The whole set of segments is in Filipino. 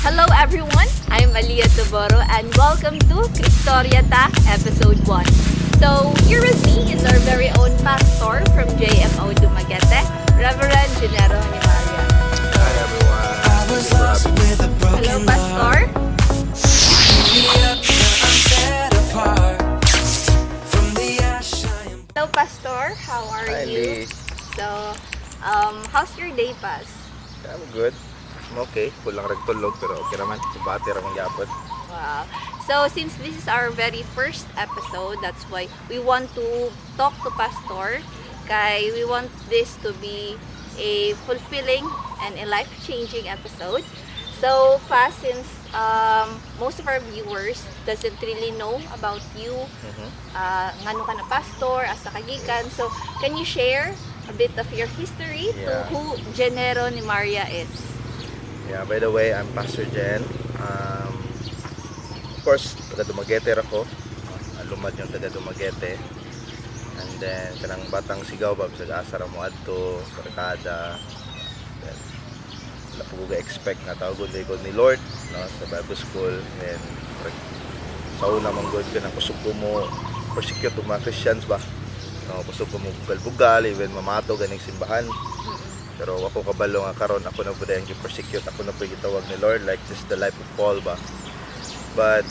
Hello everyone, I'm Aliyah Toboro and welcome to Cristoriata Episode 1. So here with me is our very own pastor from JMO Dumaguete, Reverend Genero Nimaria. Hi everyone. Hello Pastor. Hello Pastor, how are Hi you? Lee. So, how's your day pass? I'm good. I'm okay. Kulang ragtulog pero okay naman. Subati ra kong yapon. Wow. So, since this is our very first episode, that's why we want to talk to Pastor. Kay we want this to be a fulfilling and a life-changing episode. So, since most of our viewers doesn't really know about you, ngano ka na pastor, asa kagikan. So, can you share a bit of your history to Yeah. who Genero Nimaria is? Yeah, by the way, I'm Pastor Jen. Of course, taga Dumaguete ra ko. Alumad yung taga Dumaguete. And then kanang batang sigaw ba bisag asa ra mo adto, barkada. Then wala po ko expect na tawag ko ni Lord, no, sa Bible school. And sa una man good ka nang kusog ko mo persecute yung mga Christians ba. No, kusog ko mo bugal-bugal, even mamato ganing simbahan. Pero ako kabalo nga karon ako na pud ang persecute, ako na pud gitawag ni Lord, like just the life of Paul ba. But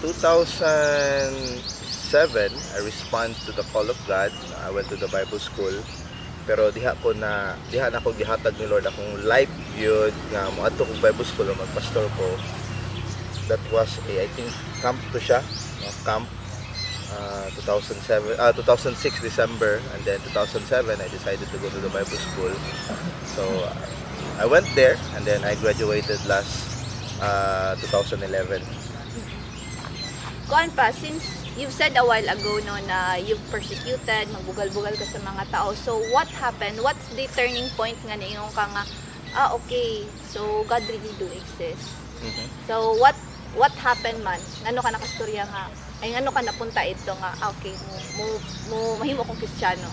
2007 I respond to the call of God. I went to the Bible school. Pero diha na ako gihatag ni Lord akong life gyud nga moadto kog Bible school o magpastor ko. That was I think camp to siya, no, camp 2006 December, and then 2007 I decided to go to the Bible school. So I went there and then I graduated last 2011. Kuan pa, since you've said a while ago no na you've persecuted, magbugal-bugal ka sa mga tao. So what happened? What's the turning point nga niingon ka nga okay, so God really do exist. So what happened man? Ngano ka nakastorya nga? Ay ngano ka napunta ito nga okay, mo mahimo kong Kristiyano.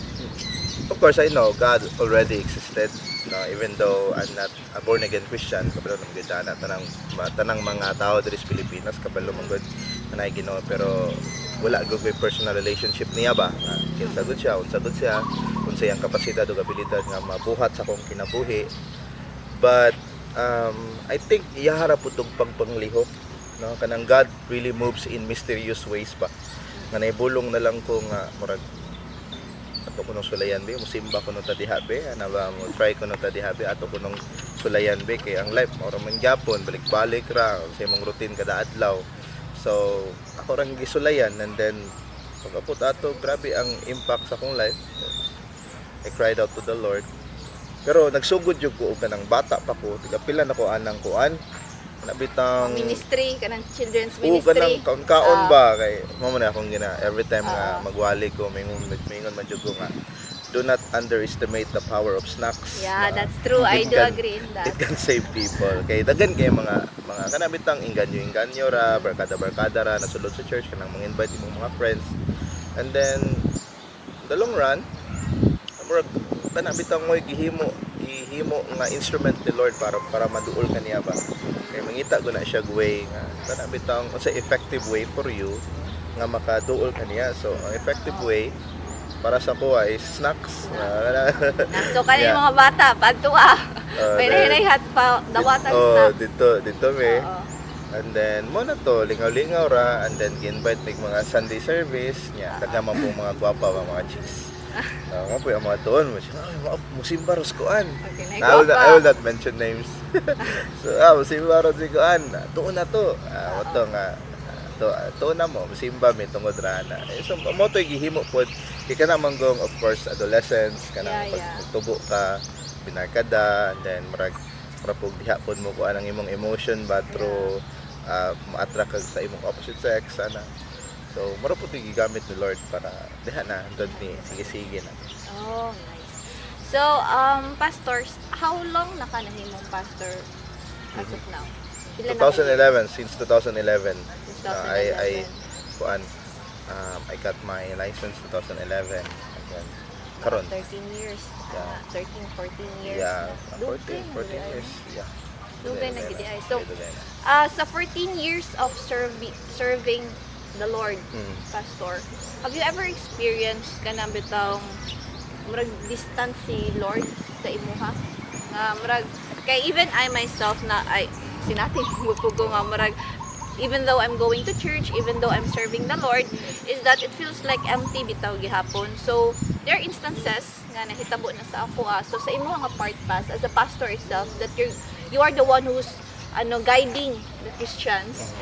Of course I know God already existed, no, even though I'm not a born again Christian. Kabalo ng gidana tanang mga tao diri sa Pilipinas kabalo man gud anay Ginoo, pero wala gud may personal relationship niya ba nga kinsa gud siya, unsa gud siya, unsa yang kapasidad ug abilidad nga mabuhat sa akong kinabuhi. But I think iyahara pud og pagpanglihok, no, kanang God really moves in mysterious ways ba nga naibulong na lang ko nga murag ato ko nung sulayan be, musimba ko nung tadiha be, ana ba mo try ko nung tadiha be, ato ko nung sulayan be, kay ang life mo man gyapon balik-balik ra sa imong routine kada adlaw. So ako rang gisulayan, and then pagapot ato grabe ang impact sa akong life. I cried out to the Lord. Pero nagsugod jud ko og kanang bata pa ko, tiga pila na ko anang kuan nabitang Ministry kanang children's oo, ministry. kanang kaon ba kay mamo na akong gina every time nga magwali ko mingon man jud ko nga do not underestimate the power of snacks. Yeah, that's true. I do agree in that. It can save people. Kay daghan kay mga kanabitang inganyo ra, barkada ra nasulod sa church kanang mga invite imong mga friends. And then the long run murag kanabitang moy gihimo nga instrument ni Lord para maduol kaniya ba. Kay mangita ko na siya way nga kanabitang unsa effective way for you nga makaduol kaniya. So ang effective way para sa ko ay snacks. So kani mga bata padtua. May nahinayhat pa dawatan Oh, snacks. dito me. Oo. And then mo na to lingaw-lingaw ra, and then gi-invite mig mga Sunday service nya kagama po mga gwapa mga chicks. Nga po yung mga doon musimba ros kuan. Okay, I will not mention names. So musimba ros si kuan. Tuon na to. Wato nga to na mo musimba mi tungod ra na. So mo to gihimo pod kay kana manggong of course adolescents kanang pagtubo ka binarkada, and then murag pug diha pod mo kuan ang imong emotion ba through ma-attract ka sa imong opposite sex ana. So mura po gigamit ni Lord para diha na dod ni sige na. Oh, nice. So, pastors, how long na ka nahimong pastor as of now? Pila na kayo? 2011, since 2011. Since 2011. I got my license 2011. And karon. 13 years. Yeah. 13, 14 years. Yeah, Dugay 14 na. years. Yeah. Dugay na gid ay. So Dugay na. sa 14 years of serving the Lord, Pastor, have you ever experienced kanang bitawng murag distant si Lord sa imuha? Nga murag kay even I myself na ay sinati mupugo nga murag even though I'm going to church, even though I'm serving the Lord, is that it feels like empty bitaw gihapon. So there are instances nga nahitabo na sa ako so sa imo nga part pass as a pastor itself that you are the one who's guiding the Christians.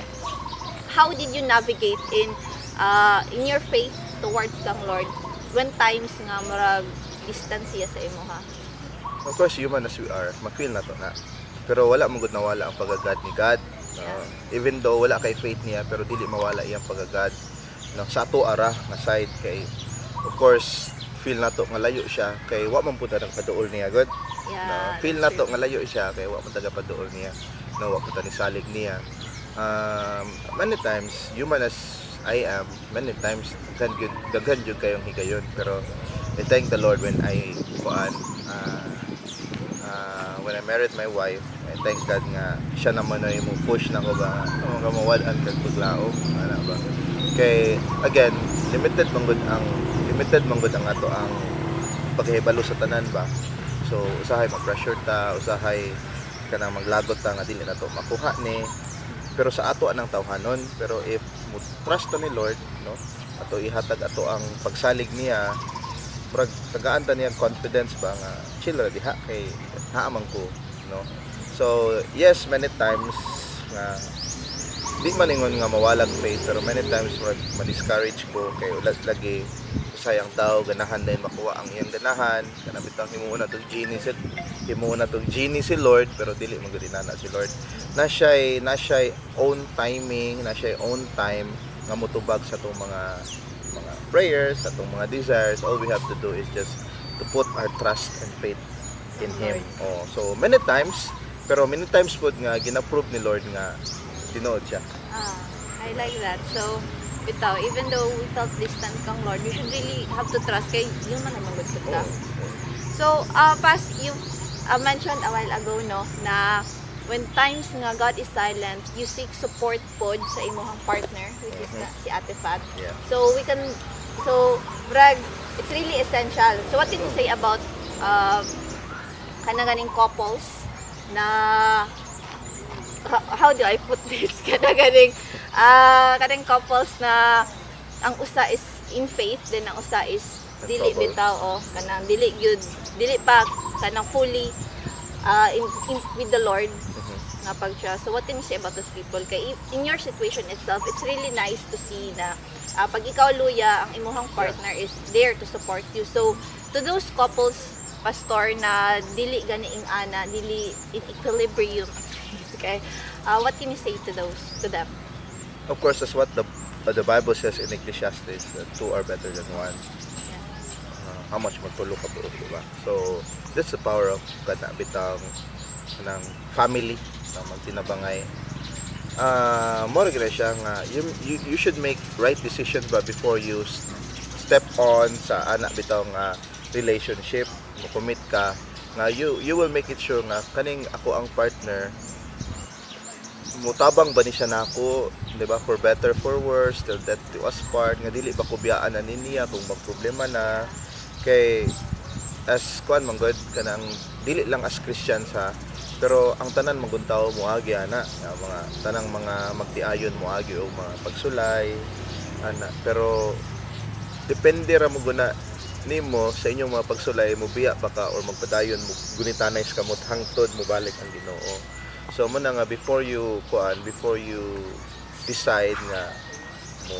How did you navigate in your faith towards kang Lord when times nga murag distance siya sa imuha? Of course, human as we are, mag-feel na to na. Pero wala mong nawala ang pagagad ni God. Even though wala kay faith niya, pero dili mawala iyang pagagad. Sa ato ara nga side kay, of course, feel na to nga layo siya kay wa man punta ng paduol niya, God. Feel na to nga layo siya kay wa man taga paduol niya. Wa punta ni salig niya. Many times, human as I am, many times daghan jud kayong higayon, pero I thank the Lord when when I married my wife. I thank God nga siya naman na yung push na ko ba mawalan kag paglaom ana ba kay again limited manggod ang ato ang paghibalo sa tanan ba. So usahay mag-pressure ta, usahay kanang maglagot ta nga dili nato makuha ni, pero sa ato anang tawhanon. Pero if mo trust ta ni Lord, ato ihatag ato ang pagsalig niya, murag tagaan ta niya confidence ba nga chill ra diha kay haamang ko, So yes, many times nga di man ingon nga mawalag faith, pero many times ma-discourage ko kay ulat lagi sayang tao ganahan din makuha ang iyang ganahan kana bitang himuon na tong genie si Lord, pero dili man gud inana si Lord. Na siya own timing, na siya own time nga motubag sa tong mga prayers, sa tong mga desires. All we have to do is just to put our trust and faith in Him. So many times po nga gina-prove ni Lord nga tinuod siya. I like that. So bitaw, even though we felt distant kang Lord, you should really have to trust kay yun man naman gud kita. So Pas, you mentioned a while ago na when times nga God is silent, you seek support pod sa imong partner, which is si Ate Fat. So brag, it's really essential. So what can you say about kanaganing couples na how do I put this? Kanaganing couples na ang usa is in faith, then ang usa is dili bitaw kanang dili pa kanang fully in with the Lord nga pagsiya. So what can you say about those people? Kay in your situation itself, it's really nice to see na pag ikaw luya, ang imuhang partner is there to support you. So to those couples, Pastor, na dili ganiing ana, dili in equilibrium, okay, what can you say to them? Of course, that's what the Bible says in Ecclesiastes, that two are better than one. How much magtulo ka po, diba? So that's the power of bitang ng family na magtinabangay. More gina siya nga you should make right decisions ba before you step on sa anak bitang relationship. Commit ka nga you will make it sure nga kaning ako ang partner mutabang ba ni siya nako, di ba, for better for worse till death do us part, nga dili ba ko biyaan na niya kung magproblema na kay as kuan man god kanang dili lang as Christians pero ang tanan maguntaw moagi ana mga tanang mga magtiayon moagi o mga pagsulay ana, pero depende ra mo guna nimo sa inyong mga pagsulay mo biya pa ka or magpadayon mo gunitanay sa kamot hangtod mo balik ang Ginoo. So mo na nga before you decide nga mo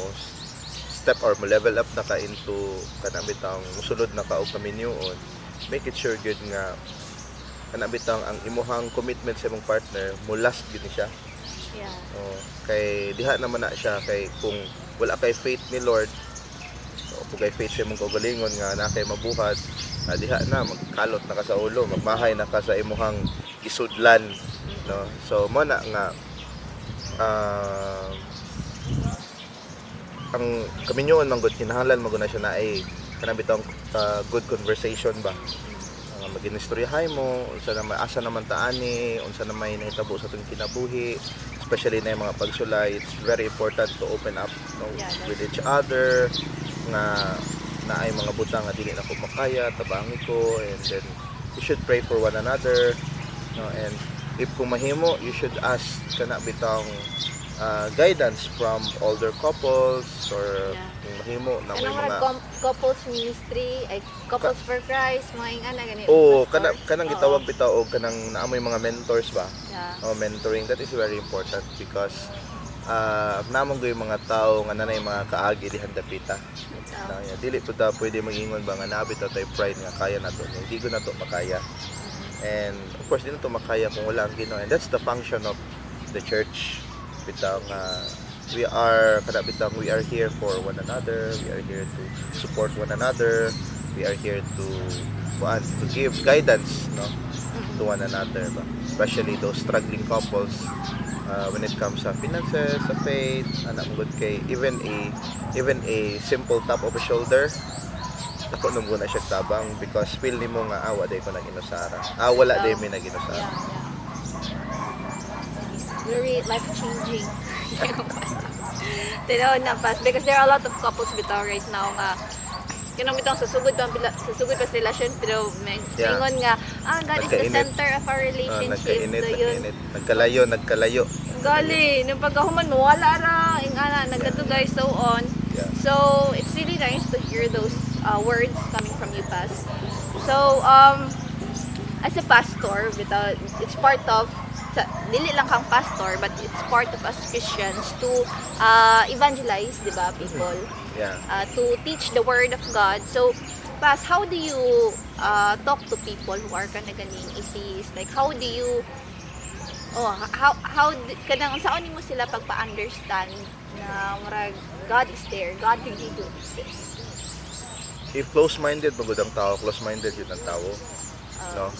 step or mo level up na ka into kanabitang musulod na ka og kaminyoon, make it sure good nga kanabitang ang imuhang commitment sa imong partner mo last gid ni siya. Kay diha naman na siya kay kung wala kay faith ni Lord kung kay faith siya mong kaugalingon nga na kay mabuhat, diha na magkalot na ka sa ulo, magmahay na ka sa imuhang gisudlan, so mo na nga ang kaminyoon man gud kinahanglan mo na siya na ay kanang bitong good conversation ba, maginistoryahay mo unsa na asa naman taani, unsa na may nahitabo sa atong kinabuhi, especially na yung mga pagsulay. It's very important to open up, no, Yeah, that's with each other nga na ay mga butang nga dili na ko makaya, tabangi ko, and then you should pray for one another, no, and if kung mahimo you should ask kana bitang guidance from older couples, or Yeah. kung mahimo na may Anong mga couples ministry, ay couples for Christ, mga ingana ganito. Oo, pastor. kanang gitawag bitaw og kanang naamoy mga mentors ba? Yeah. Mentoring, that is very important because namang yung mga tao nga nanay mga kaagi dihan dapita. Na, dili po ta pwede mag-ingon ba nga naabit ta tay pride nga kaya nato. Hindi ko nato makaya. And of course, di na to makaya kung wala ang Ginoo. And that's the function of the church. Bitaw nga we are here for one another. We are here to support one another. We are here to give guidance, no, to one another ba? Especially those struggling couples when it comes sa finances, sa faith, anak mo kay even a simple tap of a shoulder, ako nung muna siya tabang because feel nimo nga awa day ko na ginusara. Wala day mi na ginusara. Yeah, yeah. Very life-changing. Tinaw na pas because there are a lot of couples bitaw right now nga kinong bitong sa sugod pa relasyon pero may Yeah. ingon nga God is the Nagkainit. center of our relationship. Nagkainit. Nagkalayo. Gali, nung pagkahuman mo, wala ra, ingana, nagkatugay, so on. Yeah. So, it's really nice to hear those words coming from you, Pas. So, as a pastor, it's part of, dili lang kang pastor, but it's part of us Christians to evangelize, di ba, people? Yeah. To teach the word of God. So, Pas, how do you talk to people who are kanaganing atheist? Like, how do you kanang saon mo sila pagpa-understand na murag God is there, God really do exist. If close-minded magud ang tao, close-minded yun ang tao, no?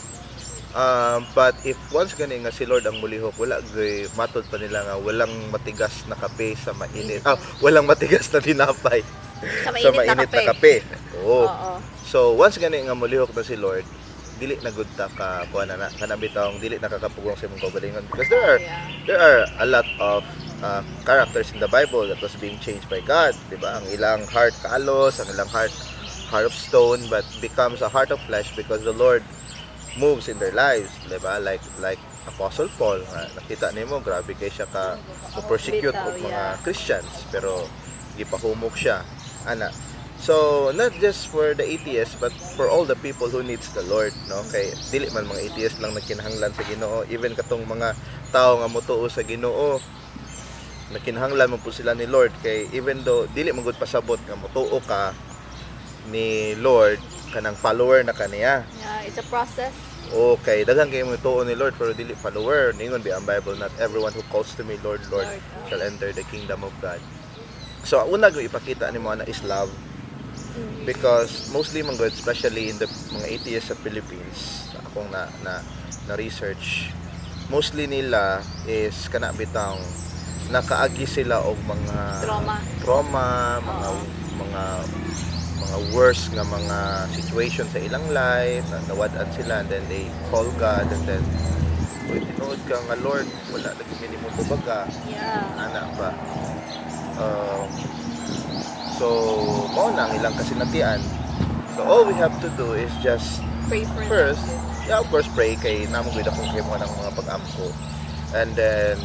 But if once gani nga si Lord ang mulihok, wala gay matod pa nila nga walang matigas na kape sa mainit. Walang matigas na tinapay Sa mainit na kape. Oo. Oo. So once gani nga mulihok na si Lord, dili na gud ta ka kuan na kanang bitawng dili nakakapugong sa imong kaugalingon because there are a lot of characters in the Bible that was being changed by God, di ba? Ang ilang heart kalos, ang ilang heart of stone, but becomes a heart of flesh because the Lord moves in their lives, di ba? Like Apostle Paul, nakita nimo grabe kay siya ka persecute og mga Christians pero gipahumok siya ana. So, not just for the atheists, but for all the people who needs the Lord, no? Kay dili man mga atheists lang nagkinahanglan sa Ginoo, even katong mga tao nga motuo sa Ginoo, nagkinahanglan mo po sila ni Lord. Kay even though dili man gud pasabot nga motuo ka ni Lord, kanang follower na kaniya. Yeah, it's a process. Okay, daghan kay motuo ni Lord pero dili follower. Ningon bi ang Bible, not everyone who calls to me Lord, Lord shall enter the kingdom of God. So, una gyud ipakita nimo na is love. Because mostly man good, especially in the mga atheists sa Philippines, akong na research, mostly nila is kana bitang nakaagi sila og mga trauma, mga worst nga mga situation sa ilang life, nawad-an sila, and then they call God, and then tinuod ka nga Lord, wala lagi minimum bubaga. Ana ba? So, mao na ang ilang kasinatian. So, all we have to do is just Pray for first, them. yeah, of course, pray kay namo gyud akong kay mo ng mga pag-amko. And then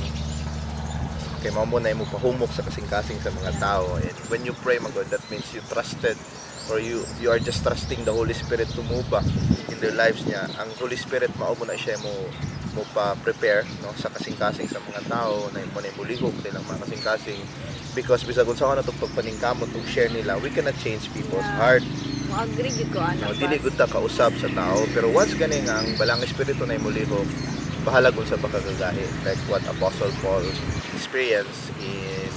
kay mao mo na imo pahumok sa kasing-kasing sa mga tao. And when you pray, my God, that means you trusted or you are just trusting the Holy Spirit to move in their lives niya. Ang Holy Spirit mao mo na siya mo pa-prepare, no, sa kasing-kasing sa mga tao na mo na mulihok sa ilang mga kasing-kasing. Because bisag unsa na itong pagpaningkamot ug share nila, we cannot change people's heart. Mo-agree gyud ko ano. Dili gud ta kausap sa tao, pero once gani nga ang balang espiritu na imulihok, bahala kung sa pakagagahi, like what Apostle Paul experienced in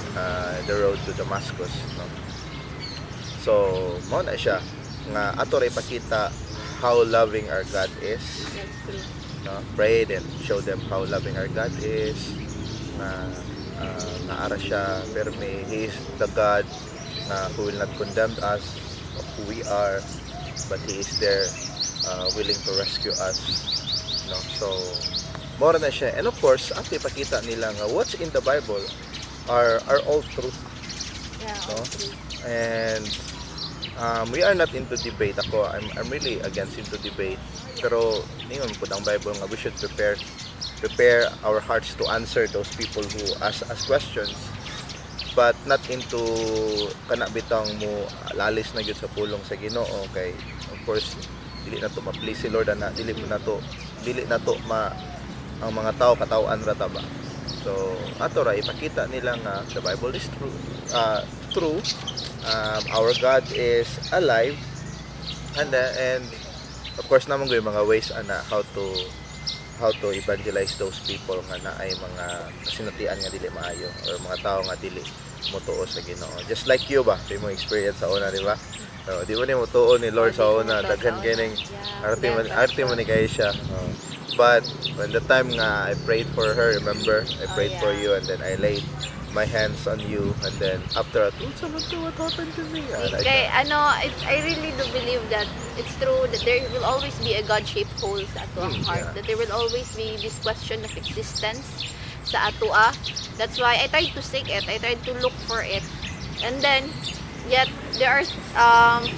the road to Damascus, no? So mo na siya nga ato ray pakita how loving our God is, no? Pray and show them how loving our God is. Naara siya, pero He is the God who will not condemn us of who we are, but He is there willing to rescue us, no? So more na siya. And of course, after ipakita nila nga what's in the Bible are all truth, Yeah, no? okay. And we are not into debate. I'm really against into debate. Pero ningon po ang Bible nga we should prepare our hearts to answer those people who ask us questions, but not into kana bitang mo lalis na gyud sa pulong sa Ginoo. Kay of course dili na to ma-please si Lord na dili na to ang mga tao katawan ra ta ba. So ato ra ipakita nila nga the Bible is true. Our God is alive, and of course namang yung mga ways how to evangelize those people nga na ay mga sinatian nga dili maayo or mga tao nga dili motuo sa Ginoo. Just like you ba, sa imong experience sa una, di ba? So, di mo ni motuo ni Lord sa una, daghan kining arte man ni kay siya. But when the time nga I prayed for her, remember? I prayed for you, and then I laid my hands on you, and then after that, what happened to me? Okay, I really do believe that it's true that there will always be a God-shaped hole sa ato ang heart. Yeah. That there will always be this question of existence sa atua. That's why I tried to seek it. I tried to look for it. And then, yet, there are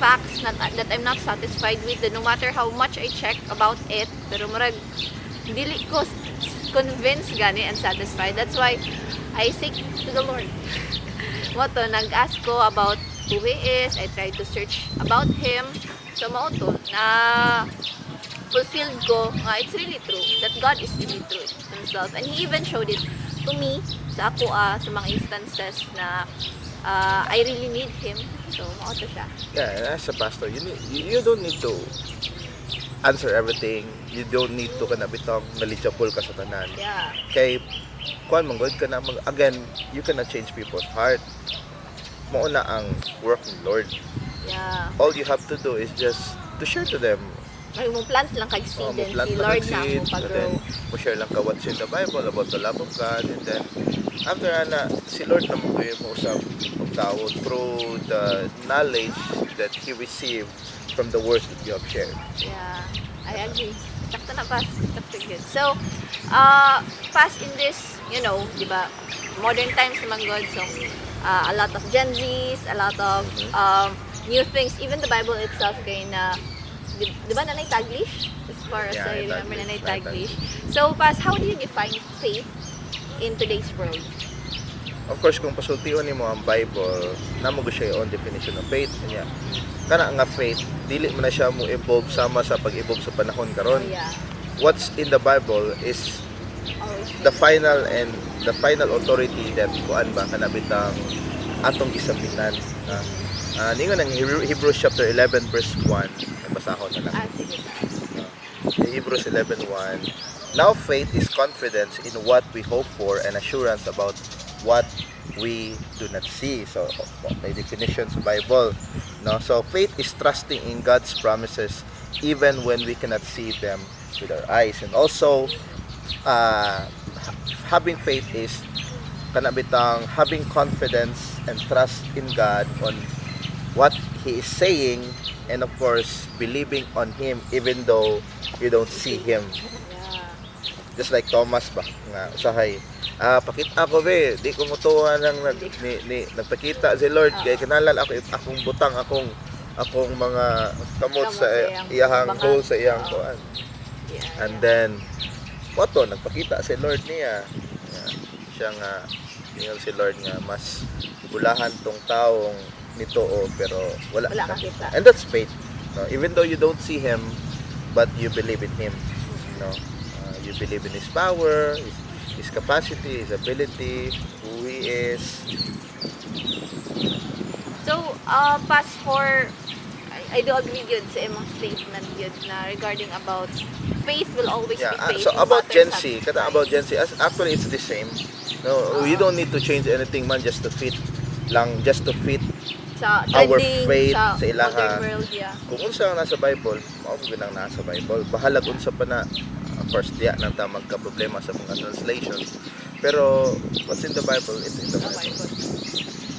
facts that I'm not satisfied with. That no matter how much I check about it, pero murag, dili ko convinced gani and satisfied. That's why I seek to the Lord. Moto, nag-ask ko about who He is. I tried to search about Him. So, mauto, na fulfilled ko nga it's really true. That God is really true Himself. And He even showed it to me sa ako sa mga instances na I really need Him. So, mauto siya. Yeah, and as a pastor, you don't need to answer everything. You don't need to kanabitang knowledgeable ka sa tanan. Yeah. Kay kuan man gud ka na again, you cannot change people's heart. Mauna ang work ng Lord. Yeah. All you have to do is just to share to them. Ay, mo plant lang kag seed and Mo-plant si lang Lord ang na seed, mo and pag-grow. then mo share lang ka what's in the Bible about the love of God, and then after si Lord na mo usap og tao through the knowledge that He received from the words that you have shared. Yeah, I agree. Sakto na pas. Sakto good. So, pas in this, di ba, modern times naman God, so, a lot of Gen Zs, a lot of new things, even the Bible itself kay na, di ba nanay Taglish? As far as Yeah, I remember, nanay Taglish. Taglish. So, pas, how do you define faith in today's world? Of course, kung pasultiyon nimo ang Bible, namo gyud siya yung own definition of faith niya. Kana nga faith, dili man na siya mo evolve sama sa pag-evolve sa panahon karon. Oh, yeah. What's in the Bible is Always the final authority that kuan ba kanabitang atong gisabitan. Ningon ang Hebrews chapter 11 verse 1, basahon na lang. sige. Hebrews 11:1. Now faith is confidence in what we hope for and assurance about what we do not see. So may definition sa Bible, no? So faith is trusting in God's promises even when we cannot see them with our eyes. And also having faith is kanabitang having confidence and trust in God on what He is saying, and of course believing on Him even though you don't see Him. Yeah. Just like Thomas ba nga usahay, pakita ko be, di ko mutuwa nang nagpakita si Lord kay kinahanglan akong butang akong mga kamot sa iyang hole sa iyang kuan. Yeah. And then moto nagpakita si Lord niya. Siya nga ingon si Lord nga mas bulahan tong taong nitoo pero wala makita. And that's faith. No? Even though you don't see Him, but you believe in Him. No? You believe in His power, His capacity, His ability, who He is. So, pas for, I do agree yun sa imong statement yun na regarding about faith will always be faith. So no about matter Gen Z, sa kada time. about Gen Z, actually it's the same. No, you don't need to change anything man just to fit Sa our trending, faith sa sa ilaha. modern world, yeah. Kung unsa ang nasa Bible, mao gyud ang nasa Bible. Bahalag unsa pa na, of course, diya nang ta magka problema sa mga translations. Pero what's in the Bible, it's in the Sa Bible. Bible.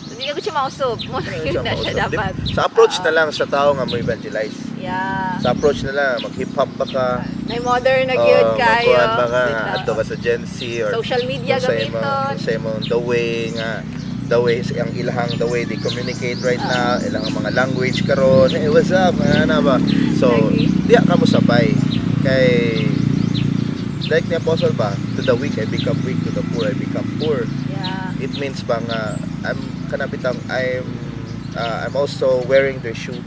So, hindi ko siya mausap. Mo na yun na siya dapat. Sa approach na lang sa tao nga mo evangelize. Yeah. Sa approach nila, mag-hip hop pa ka. May modern na gyud kayo. magkuhan mga Bitaw. adto ka sa Gen Z or Social media gamiton. sa imong the way ang ilahang the way they communicate right now, ilang mga language karon. Hey, what's up? Ano ba? So, Lagi. diya ka mo sabay kay like ni Apostle ba, to the weak I become weak, to the poor I become poor. Yeah. It means ba nga I'm also wearing their shoe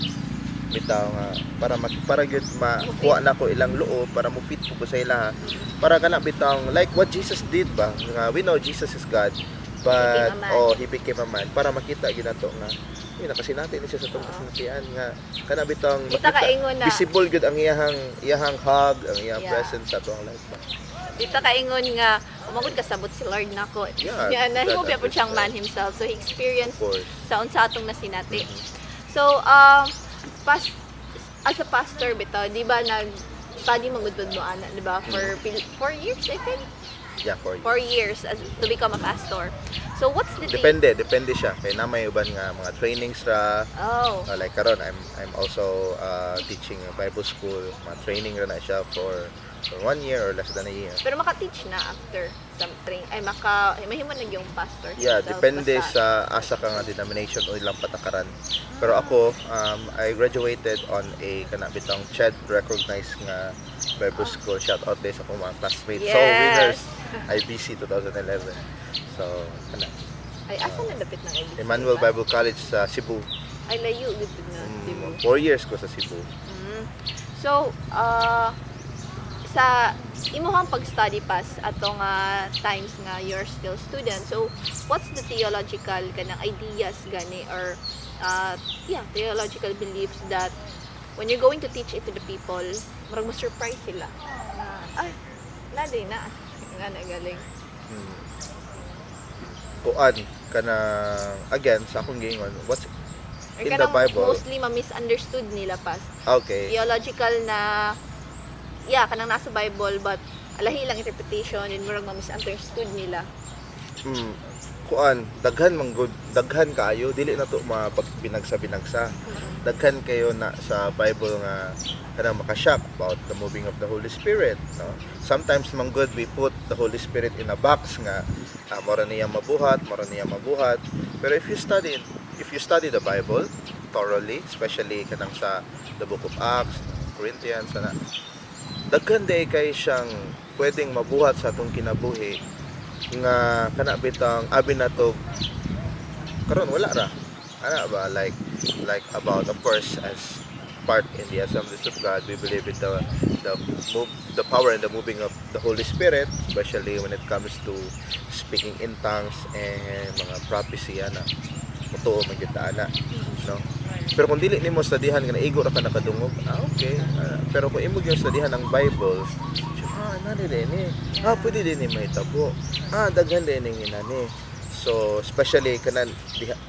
bitaw nga para gyud makuha na ko ilang loob para mo fit ko sa ila para kana bitaw like what Jesus did ba nga we know Jesus is God but He became he became a a man. man para makita ginato nga nakasinati ni siya sa tong kasinatian nga kana bitaw Kita kaingon na. visible gyud ang iyahang hug ang iyang Yeah. presence sa tuang life ba. Dita kaingon nga umangod kasabot si Lord nako. Yeah, Yeah, nahimo that po siyang man himself. So he experienced Of course. sa unsa atong nasinati. So as a pastor bitaw, di ba nag-study magudtod mo ana, di ba? For 4 years I think. Yeah, for you. 4 years to become a pastor. So what's the Depende siya kay na may uban nga mga trainings ra. Oh. Like karon I'm also teaching a Bible school. Training ra na siya for 1 year or less than a year. Pero maka-teach na after some train ay mahimo na yung pastor. Yeah, himself, depende basta. sa asa ka nga denomination o ilang patakaran. Pero ako, I graduated on a kanabitang CHED recognized nga Bible school. Shout out din sa akong mga classmates. So, Yes. winners, IBC 2011. So, kana. Ay asa na dapit ng IBC? Emmanuel Bible College sa Cebu. Ay layo gud na, di mo. 4 years ko sa Cebu. Mm. So, sa imuhang pag-study pass atong times nga you're still student. So, what's the theological kanang ideas gani or theological beliefs that when you're going to teach it to the people, murag mo surprise sila na ay, naday na nga galing. Kuan kana again sa akong gingon what's Or in the kanang Bible. mostly ma-misunderstood nila pas. Okay. Theological na kanang nasa Bible but alahi lang interpretation and murag ma-misunderstood nila. Kuan daghan kaayo dili na to mapagpinagsa-binagsa. Daghan kayo na sa Bible nga kanang makashock about the moving of the Holy Spirit, no? Sometimes man good we put the Holy Spirit in a box nga mora niya mabuhat. Pero if you study the Bible thoroughly, especially kanang sa the book of Acts, Corinthians, daghan day kay siyang pwedeng mabuhat sa atong kinabuhi nga kana bitang abi nato karon wala ra ana ba like about of course as part in the Assemblies of God we believe in the power and the moving of the Holy Spirit, especially when it comes to speaking in tongues and mga prophecy ana totoo man gyud ana, no? Pero kung dili nimo studihan nga naigo ra ka nakadungog, okay. Pero kung imo gyud studihan ang Bible, nani din pwede din ni mahitabo. Daghan din ning inani. So, especially kanan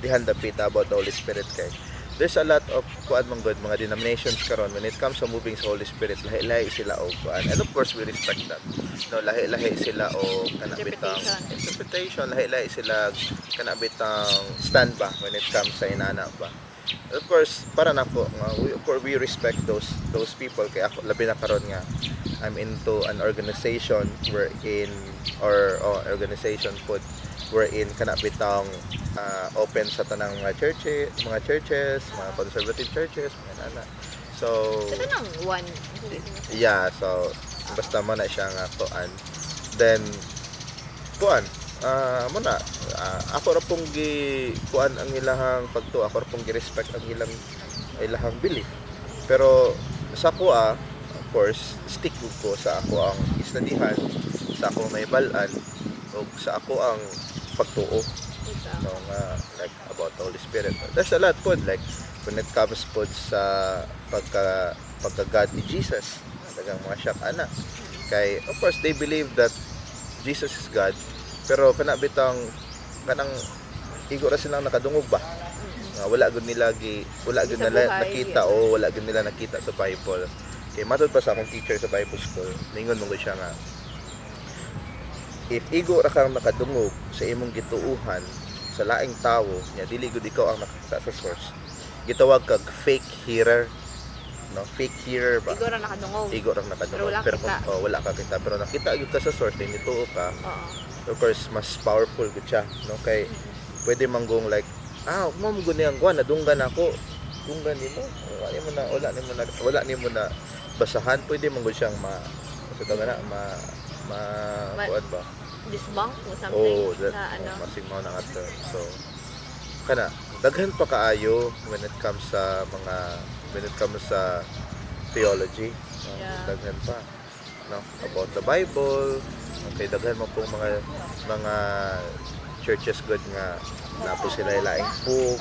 dihan dapita about the Holy Spirit kay there's a lot of kuan man good mga denominations karon when it comes to moving sa Holy Spirit, lahi-lahi sila og kuan. And of course we respect that. No, lahi-lahi sila og kanabitang interpretation, lahi-lahi sila kanabitang stand ba when it comes sa inana ba. Of course, para nako we respect those people kay ako labi na karon nga I'm into an organization wherein organization pod wherein kana bitang open sa tanang mga churches, mga conservative churches, mga nana. So Nang one. yeah, so basta man na siya nga kuan. Then kuan muna ako ra pong kuan ang ilahang pagtuo, ako ra pong gi-respect ang ilahang belief. Pero sa kuha, of course, stick ko sa ako ang istudihan, sa ako may balan o sa ako ang pagtuo, no, like about the Holy Spirit. There's a lot po like when it comes po sa pagka-God ni Jesus, dagang mga shock ana kay of course they believe that Jesus is God, pero kanang igo ra silang nakadungog ba nga wala gud nila nakita o wala gud nila nakita sa Bible. Kay matod pa sa akong teacher sa Bible school, ningon mo siya nga if igo ra kang nakadungog sa imong gituuhan sa laing tawo nya dili gud ikaw ang nakakita sa source, gitawag kag fake hearer. no, fake hearer ba, Igo ra nakadungog. igo ra nakadungog, Pero wala pero kita. kung wala ka kita, pero nakita gyud ka sa source din nituo ka, Oo. of course mas powerful gud siya, no, kay pwede manggong like mo mo guni ang kuan nadunggan ako, dunggan nimo, wala nimo na basahan, pwede man gud siyang sa na kuan ba. Disbank o something Oh, na ano. masing mo na ato. So kana daghan pa kaayo when it comes sa theology, no? Yeah. Daghan pa, no, about the Bible. Okay, daghan mo pong mga churches good nga napo sila laing book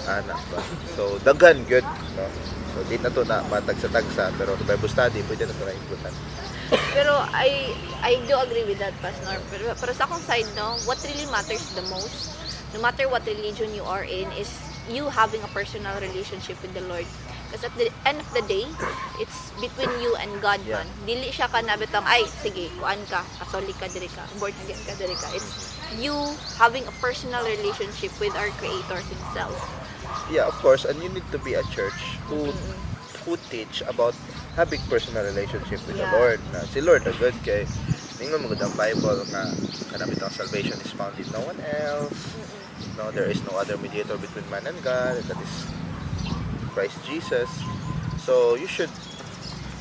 ana ba. So daghan good, no. So di na to na matag sa tagsa, pero the Bible study pwede na to na ikutan. Pero I do agree with that, Pastor. Pero sa akong side, no, what really matters the most, no matter what religion you are in, is you having a personal relationship with the Lord. Because at the end of the day, it's between you and God, Yeah. man. Dili siya ka nabitang, ay, sige, kuan ka, Catholic ka, diri ka, born again ka, diri ka. It's you having a personal relationship with our Creator Himself. Yeah, of course, and you need to be a church who teach about having personal relationship with the Yeah. Lord. Na si Lord na good kay ningon mo gud ang Bible nga kanang bitang salvation is found in no one else. No, there is no other mediator between man and God, and that is Christ Jesus. So you should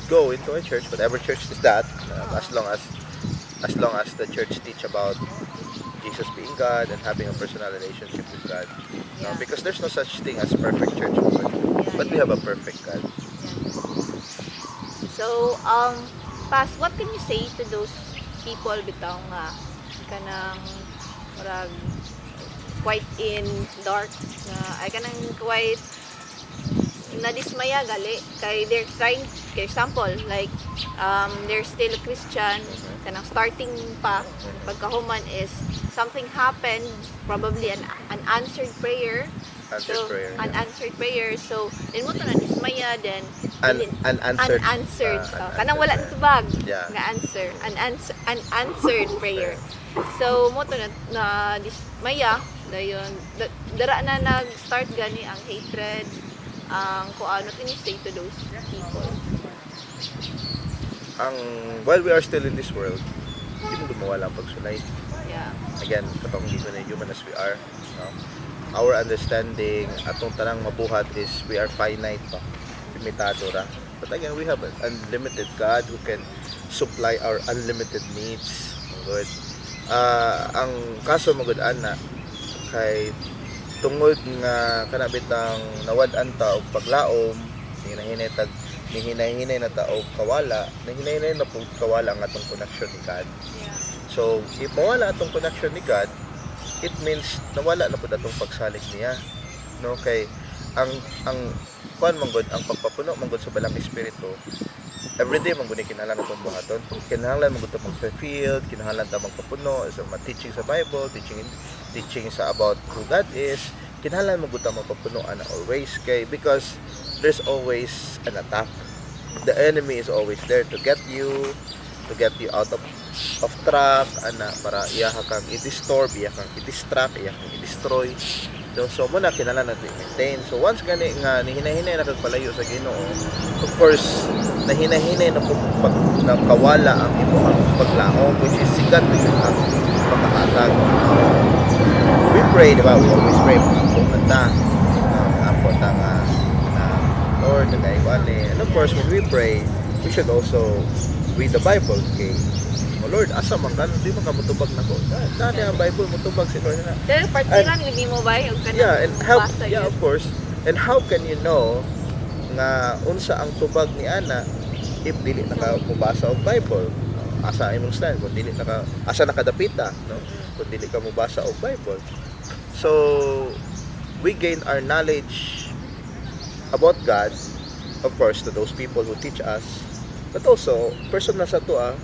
go into a church, whatever church is that, as long as the church teach about Jesus being God and having a personal relationship with God. No, Yeah. because there's no such thing as perfect church, but we have a perfect God. So, Pas, what can you say to those people bitaw nga kanang murag quite in dark na ay kanang quite nadismaya gali kay they're trying, for example, like they're still a Christian, kanang starting pa pagkahuman is something happened, probably an unanswered prayer. Unanswered prayer. So, din mo to na dismaya, then Unanswered. kanang wala na tubag Yeah. nga answer. Unanswered prayer. So, mo to na dismaya, dayon dara na nag-start gani ang hatred, ang kung ano can you say to those people? While we are still in this world, hindi mo gumawala ang pagsulay. Yeah. Again, katong given na human as we are, no? Our understanding atong tanang mabuhat is we are finite pa, limitado ra. But again, we have an unlimited God who can supply our unlimited needs. Good. Ang kaso mo gud ana kay tungod nga kanabitang nawad-an ta og paglaom, hinay-hinay na ta og kawala, hinay-hinay na pud kawala ang atong connection ni God. Yeah. So, if mawala atong connection ni God, it means nawala na pud atong pagsalig niya. No, kay ang kuan manggod ang pagpapuno manggod sa balang espiritu. Everyday man gud kinahanglan atong buhaton. Kinahanglan man gud ta mag-fulfill, kinahanglan ta magpapuno sa teaching sa Bible, teaching sa about who God is. Kinahanglan man gud ta magpapunoan always kay because there's always an attack. The enemy is always there to get you out of track para iya kang i-disturb, iya kang i-distract, iya kang i-destroy. So mo na kinahanglan natin maintain. So once gani nga hinahinay na kagpalayo sa Ginoo, of course hinahinay na kung nakawala ang imong paglaom, which is sikat ang pagkakatag. We pray, di ba? We always pray kung na Lord, and of course when we pray, we should also read the Bible. Okay, Lord, asa man ka, di man ka mutubag nako. Dali ang Bible mutubag si Lord na. Pero partilan gud nimo ba yung kanang Yeah, and how basa yeah, yun? of course. And how can you know nga unsa ang tubag ni ana if dili naka mubasa og Bible? Asa imong stand kung dili asa nakadapita, no? Kung dili ka mubasa og Bible. So we gain our knowledge about God, of course, to those people who teach us, but also personal sa tuwa,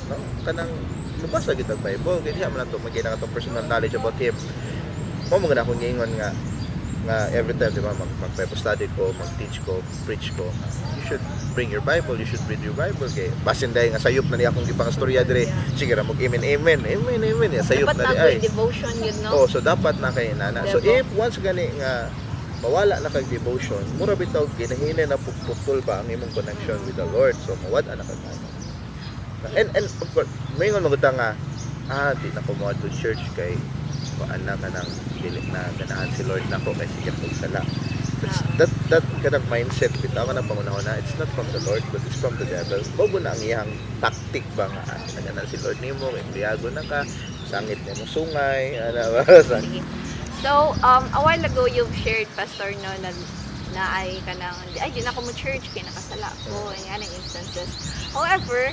no, kanang mabasa gid ang Bible, kaya man nato magina atong personal knowledge about Him. Mo mo akong giingon nga every time, di ba, mag-Bible study ko, mag-teach ko, preach ko, you should bring your Bible, you should read your Bible kay basin dahil nga sayop na niya akong gipang istorya dire, sige ra mag amen sayop Dapat na di na ay. devotion yun, no? Oh, so dapat na kay nana. So Devo. if once gani nga mawala na kag devotion, mura bitaw ginahinay na puputol ba ang imong connection with the Lord. So mawad na kag ano. And of course, may mga nga, di na ko mo to church kay paana ka nang dili na ganahan si Lord nako kay sige kog sala. That kind of mindset bitaw na pangunahon na it's not from the Lord but it's from the devil. Bobo na ang iyang tactic ba nga na si Lord nimo empleyado na ka sangit nimo sungay ana ba Sige. So, a while ago, you've shared, Pastor, no, na ay kanang, ay, di na ako mo church, kaya nakasala ko, yan ang instances. However,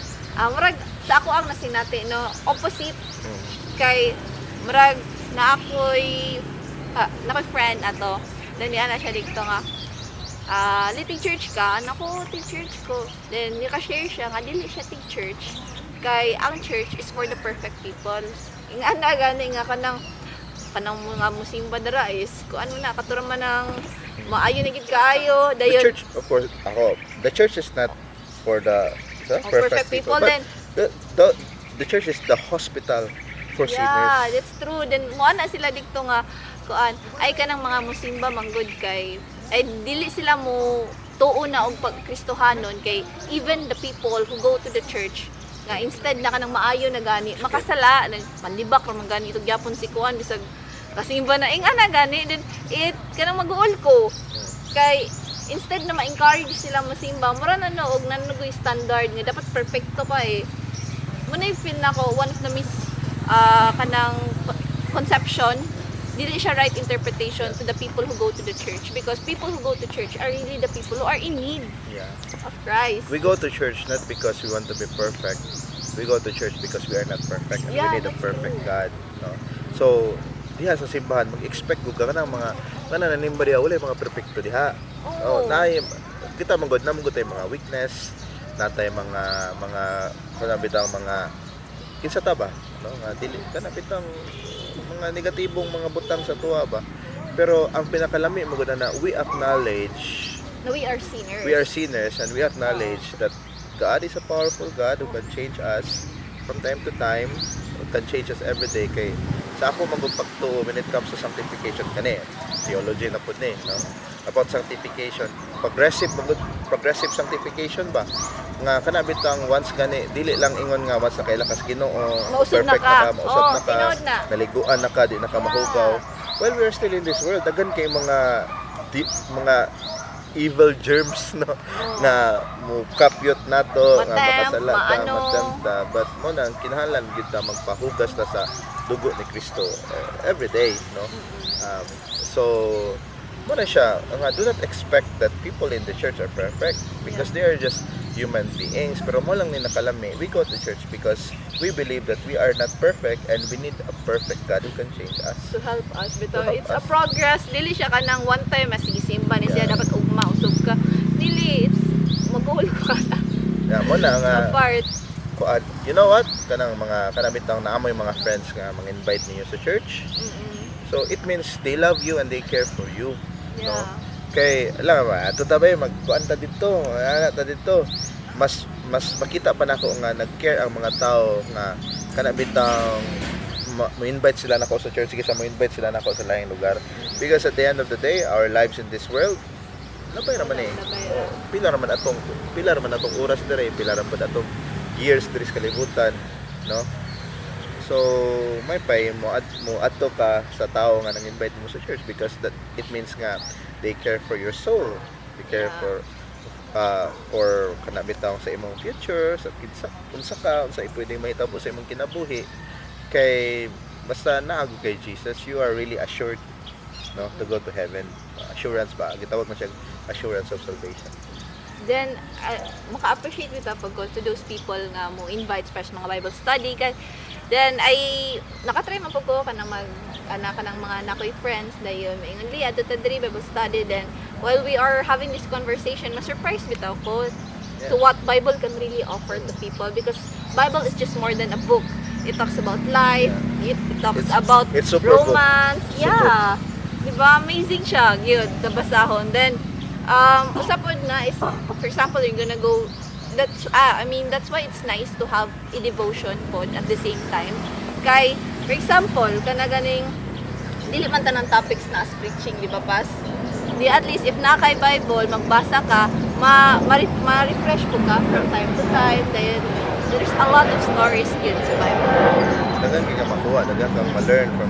murag, sa ako ang nasinati, no, opposite, kay, murag, na ako'y friend ato, then yan na siya dito nga, tig church ka, nako, tig church ko. Then, naka-share siya, nga, dili siya tig church, kay, ang church is for the perfect people. Nga na, gani nga, kanang mga musimba dara is kung ano na katura man ng maayo na gid kaayo the dayon church of course the church is not for the perfect people but then the church is the hospital for yeah sinners. that's true then mo na sila dito nga kuan ay kanang mga musimba manggod kay ay dili sila mo tuo na og pagkristohanon kay even the people who go to the church nga instead na kanang maayo na gani makasala manlibak ra man gani ito gyapon si kuan bisag kasimba na ana gani then it kanang mag-uol ko kay instead na ma-encourage sila masimba mura na no og nanugoy standard nga dapat perfecto pa muna feel na ko one of the kanang conception dili siya right interpretation to the people who go to the church because people who go to church are really the people who are in need of Christ. We go to church not because we want to be perfect. We go to church because we are not perfect and we need a perfect God, no? So diha sa simbahan mag-expect ko ka ng mga nanimba diha wala mga perfecto diha. Kita manggod na manggod tay mga weakness, natay mga kanabitang mga kinsa ta ba, no? Nga dili kanabitang mga negatibong mga butang sa tuwa ba. Pero ang pinakalami mo na we acknowledge No, we are sinners. We are sinners and we acknowledge that God is a powerful God who can change us from time to time, who can change us every day. Kay sa ako magpagtuo when it comes to sanctification kani, theology na pud ni, no? About sanctification, progressive sanctification ba? Nga kanabitang once gani dili lang ingon nga once na kaila kas Ginoo, mausad perfect na ka, mausad na ka, na. naliguan na ka, di na ka mahugaw. Well, we are still in this world. Dagan kay mga evil germs no nga mo kapyot nato nga makasala ta matemta but mo nang kinahanglan gid ta magpahugas ta sa dugo ni Kristo every day no so mo na siya nga do not expect that people in the church are perfect because they are just human beings pero mo lang ni nakalami we go to church because we believe that we are not perfect and we need a perfect God who can change us to help us bitaw it's a progress dili siya kanang one time masisimba ni siya dapat ugma usog ka dili it's mag-goal ka mo na nga part you know what kanang mga kanabitang naamoy mga friends nga mga invite niyo sa church so it means they love you and they care for you no kay alam ba ato tabay magkuan ta dito mas makita pa nako nga nag-care ang mga tao nga kanabitang mo invite sila nako sa church sige sa mo invite sila nako sa laing lugar because at the end of the day our lives in this world napay naman pila naman atong oras dire pila naman atong years diri sa kalibutan no so may pay mo adto ka sa tao nga nang-invite mo sa church because that it means nga they care for your soul they care for kanabitaw sa imong future sa unsa pwedeng mahitabo sa imong kinabuhi kay basta naagod kay Jesus you are really assured no to go to heaven assurance ba gitawag man siya assurance of salvation then maka-appreciate with pag go to those people nga mo invite special mga Bible study kay then ay nakatry man po ko kanang kanang mga nakoy friends dayon ingon liya to diri Bible study then while we are having this conversation ma-surprise bitaw ko to what Bible can really offer to people because Bible is just more than a book. It talks about life, it talks about romance. Yeah. Diba? Amazing siya. Yun, nabasahon. Then, usapod na is, for example, you're gonna go, that's why it's nice to have a devotion po at the same time. Kay, for example, kanaganing, dili man tanang topics na as preaching, di ba, Pas? Di at least if na kay Bible, magbasa ka, ma-refresh ko ka from time to time. Then there's a lot of stories yun sa Bible. Dagan ka makuha, dagan kang ma-learn from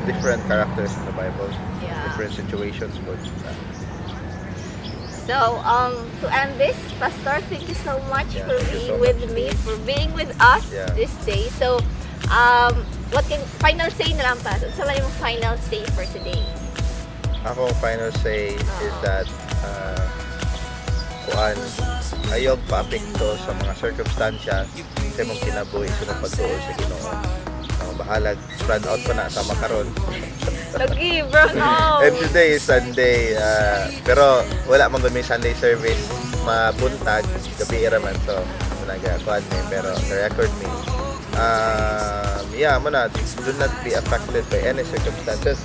different characters in the Bible, Yeah. different situations po. So, to end this, Pastor, thank you so much Yeah, for thank you being so with much. me, for being with us Yeah. this day. So, what can final say na lang pa? Sa mo final say for today? Ako final say is that kuan ayog paapekto sa mga circumstansya sa imong kinabuhi sa pagtuo sa Ginoo. Bahalag run out pa na sa makaron. Lagi, bro, no! And today is Sunday, pero wala man gud may Sunday service mabuntag gabi ra man so nagakuan mi pero the record me yeah man do not be affected by any circumstances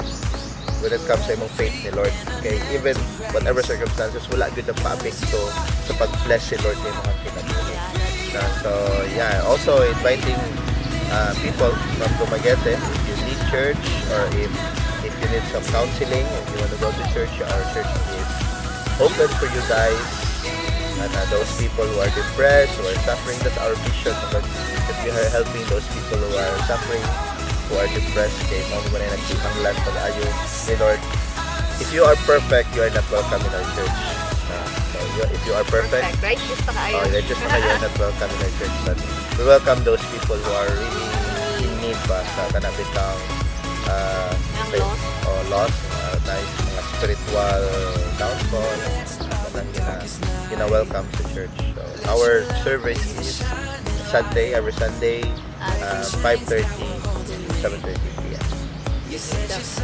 when it comes sa imong faith ni Lord. Okay, even whatever circumstances wala gyud ang paapekto sa pag-bless si Lord ni mga kinabuhi. So yeah, also inviting people from Dumaguete, if you need church or if you need some counseling, if you want to go to church, our church is open for you guys. And those people who are depressed, who are suffering, that's our vision. But if you are helping those people who are suffering, who are depressed, kay mga mo na nagkikanglan pag-ayo ni Lord. If you are perfect, you are not welcome in our church. If you are perfect, Right? Just na kayo. just na you're not welcome in our church. But we welcome those people who are really in need pa sa kanabit ng lost. nice mga spiritual downfall welcome to church. So our service is Sunday, every Sunday, 5:30 to 7:30 p.m. So,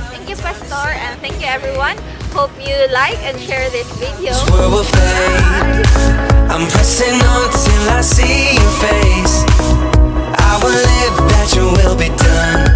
thank you, Pastor, and thank you, everyone. Hope you like and share this video. This world will fade. I'm pressing on till I see your face. I will live that your will be done.